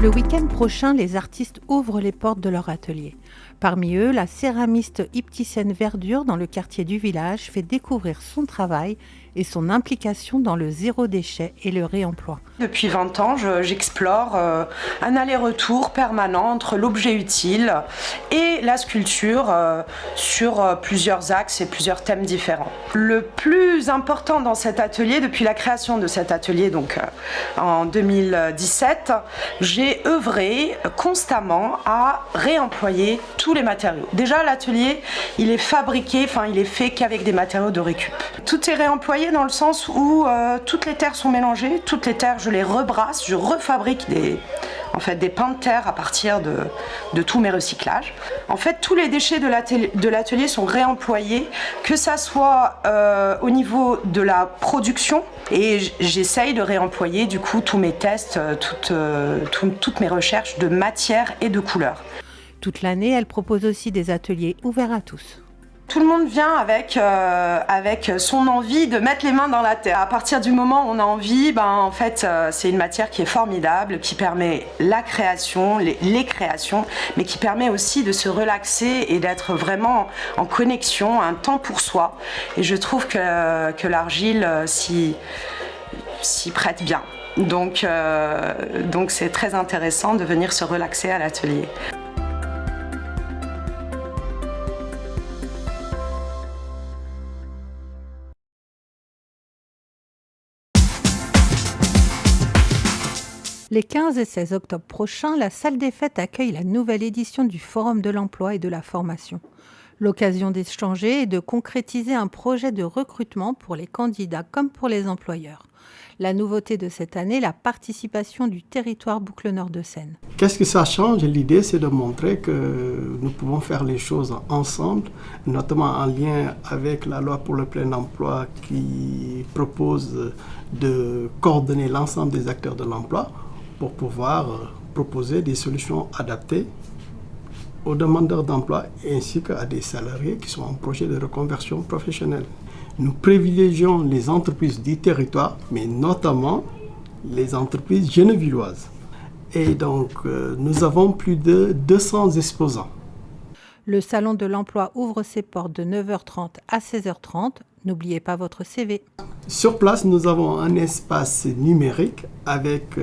Le week-end prochain, les artistes ouvrent les portes de leur atelier. Parmi eux, la céramiste Ibtissène Verdure, dans le quartier du village, fait découvrir son travail et son implication dans le zéro déchet et le réemploi. Depuis 20 ans, j'explore un aller-retour permanent entre l'objet utile et la sculpture sur plusieurs axes et plusieurs thèmes différents. Le plus important dans cet atelier, depuis la création de cet atelier, donc en 2017, j'ai œuvré constamment à réemployer tous les matériaux. Déjà, l'atelier, il est fabriqué, il est fait qu'avec des matériaux de récup. Tout est réemployé dans le sens où toutes les terres sont mélangées, toutes les terres, je les rebrasse, je refabrique des pains de terre à partir de tous mes recyclages. En fait, tous les déchets de l'atelier sont réemployés, que ça soit au niveau de la production, et j'essaye de réemployer du coup tous mes tests, toutes mes recherches de matière et de couleurs. Toute l'année, elle propose aussi des ateliers ouverts à tous. Tout le monde vient avec son envie de mettre les mains dans la terre. À partir du moment où on a envie, c'est une matière qui est formidable, qui permet la création, les créations, mais qui permet aussi de se relaxer et d'être vraiment en connexion, un temps pour soi. Et je trouve que l'argile s'y prête bien. Donc c'est très intéressant de venir se relaxer à l'atelier. Les 15 et 16 octobre prochains, la salle des fêtes accueille la nouvelle édition du Forum de l'emploi et de la formation. L'occasion d'échanger et de concrétiser un projet de recrutement pour les candidats comme pour les employeurs. La nouveauté de cette année, la participation du territoire Boucle Nord de Seine. Qu'est-ce que ça change? L'idée, c'est de montrer que nous pouvons faire les choses ensemble, notamment en lien avec la loi pour le plein emploi qui propose de coordonner l'ensemble des acteurs de l'emploi pour pouvoir proposer des solutions adaptées aux demandeurs d'emploi ainsi qu'à des salariés qui sont en projet de reconversion professionnelle. Nous privilégions les entreprises du territoire, mais notamment les entreprises genevilloises. Et donc, nous avons plus de 200 exposants. Le Salon de l'Emploi ouvre ses portes de 9h30 à 16h30. N'oubliez pas votre CV. Sur place, nous avons un espace numérique avec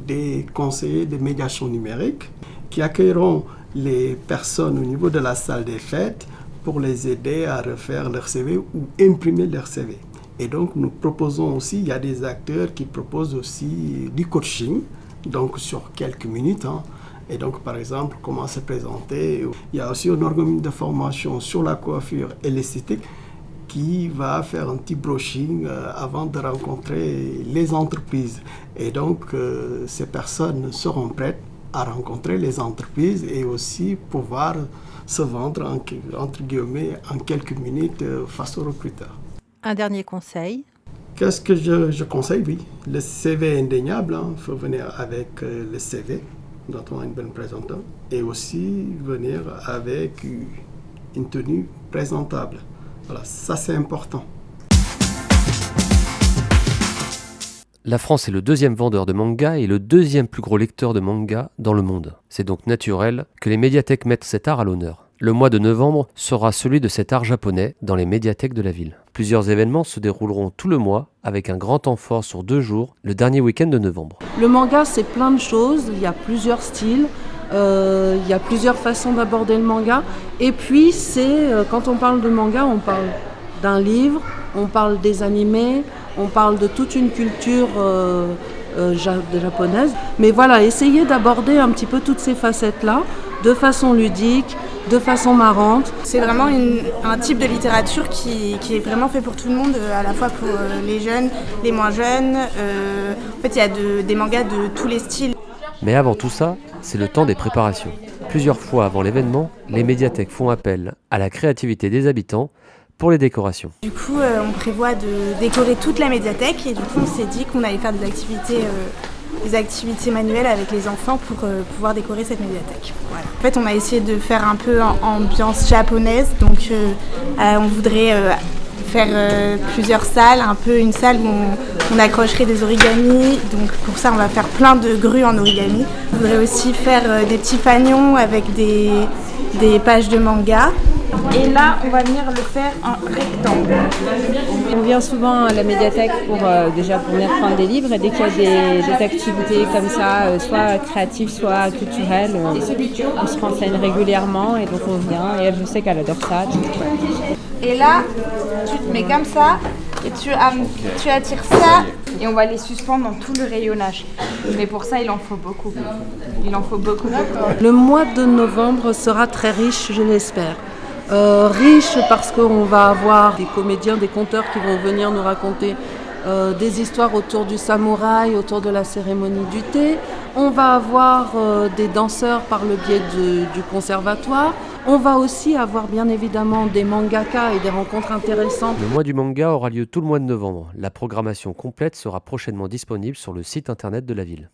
des conseillers de médiation numérique qui accueilleront les personnes au niveau de la salle des fêtes pour les aider à refaire leur CV ou imprimer leur CV. Et donc, nous proposons aussi, il y a des acteurs qui proposent aussi du coaching, donc sur quelques minutes. Et donc, par exemple, comment se présenter. Il y a aussi un organisme de formation sur la coiffure et l'esthétique qui va faire un petit brushing avant de rencontrer les entreprises. Et donc, ces personnes seront prêtes à rencontrer les entreprises et aussi pouvoir se vendre, entre guillemets, en quelques minutes face aux recruteurs. Un dernier conseil? Qu'est-ce que je conseille? Oui, le CV est indéniable. Il faut venir avec le CV, notamment une bonne présentation, et aussi venir avec une tenue présentable. Voilà, ça c'est important. La France est le deuxième vendeur de manga et le deuxième plus gros lecteur de manga dans le monde. C'est donc naturel que les médiathèques mettent cet art à l'honneur. Le mois de novembre sera celui de cet art japonais dans les médiathèques de la ville. Plusieurs événements se dérouleront tout le mois avec un grand temps fort sur 2 jours, le dernier week-end de novembre. Le manga, c'est plein de choses, il y a plusieurs styles. Il y a plusieurs façons d'aborder le manga. Et puis, quand on parle de manga, on parle d'un livre, on parle des animés, on parle de toute une culture japonaise. Mais voilà, essayez d'aborder un petit peu toutes ces facettes-là, de façon ludique, de façon marrante. C'est vraiment un type de littérature qui est vraiment fait pour tout le monde, à la fois pour les jeunes, les moins jeunes. En fait, il y a des mangas de tous les styles. Mais avant tout ça, c'est le temps des préparations. Plusieurs fois avant l'événement, les médiathèques font appel à la créativité des habitants pour les décorations. Du coup, on prévoit de décorer toute la médiathèque et du coup, on s'est dit qu'on allait faire des activités manuelles avec les enfants pour pouvoir décorer cette médiathèque. Voilà. En fait, on a essayé de faire un peu ambiance japonaise, donc on voudrait faire plusieurs salles, un peu une salle où on accrocherait des origamis. Donc pour ça, on va faire plein de grues en origami. Je voudrais aussi faire des petits fanions avec des pages de manga. Et là, on va venir le faire en rectangle. On vient souvent à la médiathèque pour venir prendre des livres et dès qu'il y a des activités comme ça, soit créatives, soit culturelles, on se renseigne régulièrement et donc on vient et elle, je sais qu'elle adore ça. Et là, tu te mets comme ça et tu attires ça et on va les suspendre dans tout le rayonnage. Mais pour ça, il en faut beaucoup. Il en faut beaucoup. Le mois de novembre sera très riche, je l'espère. Riche parce qu'on va avoir des comédiens, des conteurs qui vont venir nous raconter des histoires autour du samouraï, autour de la cérémonie du thé. On va avoir des danseurs par le biais du conservatoire. On va aussi avoir bien évidemment des mangakas et des rencontres intéressantes. Le mois du manga aura lieu tout le mois de novembre. La programmation complète sera prochainement disponible sur le site internet de la ville.